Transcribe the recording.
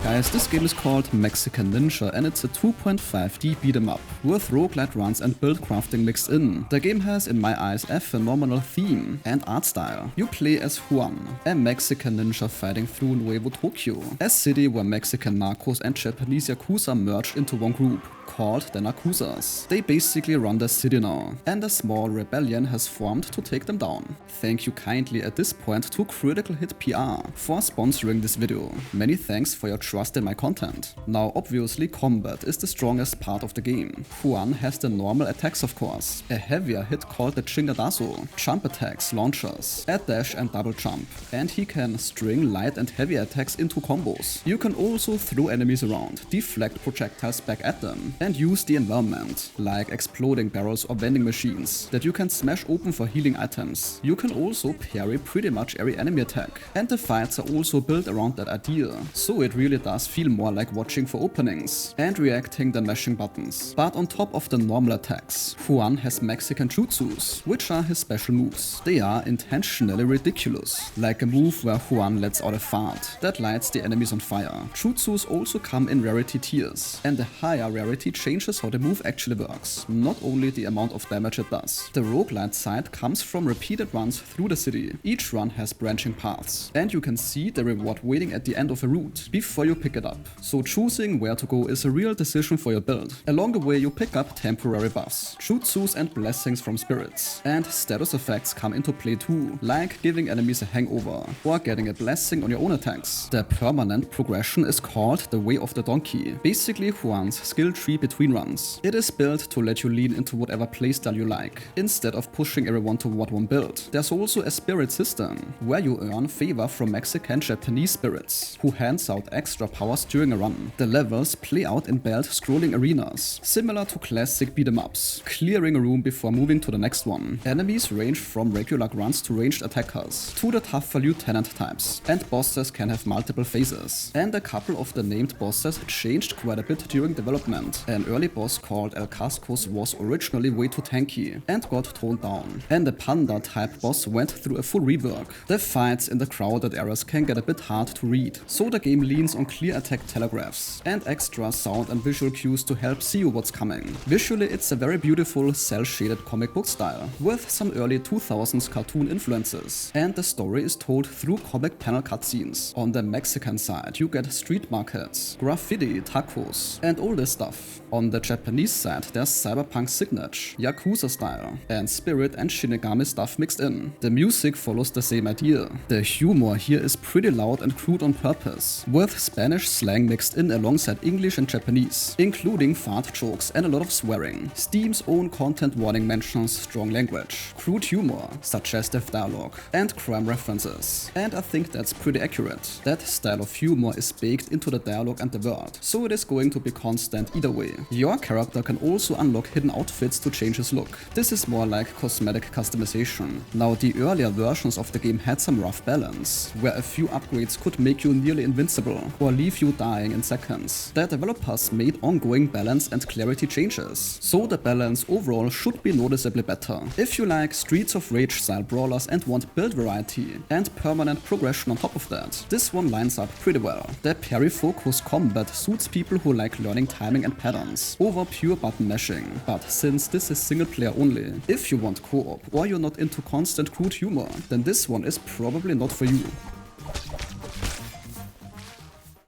Guys, this game is called Mexican Ninja and it's a 2.5D beat'em up with roguelite runs and build crafting mixed in. The game has, in my eyes, a phenomenal theme and art style. You play as Juan, a Mexican ninja fighting through Nuevo Tokyo, a city where Mexican Narcos and Japanese Yakuza merged into one group, called the Narkuzas. They basically run the city now, and a small rebellion has formed to take them down. Thank you kindly at this point to Critical Hit PR for sponsoring this video. Many thanks for your trust in my content. Now obviously combat is the strongest part of the game. Juan has the normal attacks of course, a heavier hit called the chingadazo, jump attacks, launchers, a dash and double jump, and he can string light and heavy attacks into combos. You can also throw enemies around, deflect projectiles back at them, and use the environment, like exploding barrels or vending machines, that you can smash open for healing items. You can also parry pretty much every enemy attack, and the fights are also built around that idea, so it really does feel more like watching for openings and reacting than mashing buttons. But on top of the normal attacks, Juan has Mexican Jutsus, which are his special moves. They are intentionally ridiculous, like a move where Juan lets out a fart that lights the enemies on fire. Jutsus also come in rarity tiers, and the higher rarity changes how the move actually works, not only the amount of damage it does. The Roguelite Side comes from repeated runs through the city. Each run has branching paths, and you can see the reward waiting at the end of a route before you pick it up. So choosing where to go is a real decision for your build. Along the way you pick up temporary buffs, jutsus and blessings from spirits, and status effects come into play too, like giving enemies a hangover or getting a blessing on your own attacks. The permanent progression is called the Way of the Donkey, basically Juan's skill tree between runs. It is built to let you lean into whatever playstyle you like, instead of pushing everyone toward one build. There's also a spirit system, where you earn favor from Mexican Japanese spirits, who hands out extra powers during a run. The levels play out in belt scrolling arenas, similar to classic beat'em ups, clearing a room before moving to the next one. Enemies range from regular grunts to ranged attackers, to the tougher lieutenant types, and bosses can have multiple phases. And a couple of the named bosses changed quite a bit during development. An early boss called El Cascos was originally way too tanky and got toned down, and the panda type boss went through a full rework. The fights in the crowded areas can get a bit hard to read, so the game leans on clear attack telegraphs and extra sound and visual cues to help see what's coming. Visually it's a very beautiful cel-shaded comic book style, with some early 2000s cartoon influences, and the story is told through comic panel cutscenes. On the Mexican side you get street markets, graffiti, tacos, and all this stuff. On the Japanese side there's cyberpunk signature, Yakuza style, and spirit and shinigami stuff mixed in. The music follows the same idea. The humor here is pretty loud and crude on purpose, with Spanish slang mixed in alongside English and Japanese, including fart jokes and a lot of swearing. Steam's own content warning mentions strong language, crude humor, suggestive dialogue, and crime references. And I think that's pretty accurate. That style of humor is baked into the dialogue and the world, so it is going to be constant either way. Your character can also unlock hidden outfits to change his look. This is more like cosmetic customization. Now the earlier versions of the game had some rough balance, where a few upgrades could make you nearly invincible or leave you dying in seconds. The developers made ongoing balance and clarity changes, so the balance overall should be noticeably better. If you like Streets of Rage style brawlers and want build variety and permanent progression on top of that, this one lines up pretty well. The parry focused combat suits people who like learning timing and patterns over pure button mashing, but since this is single player only, if you want co-op or you're not into constant crude humor, then this one is probably not for you.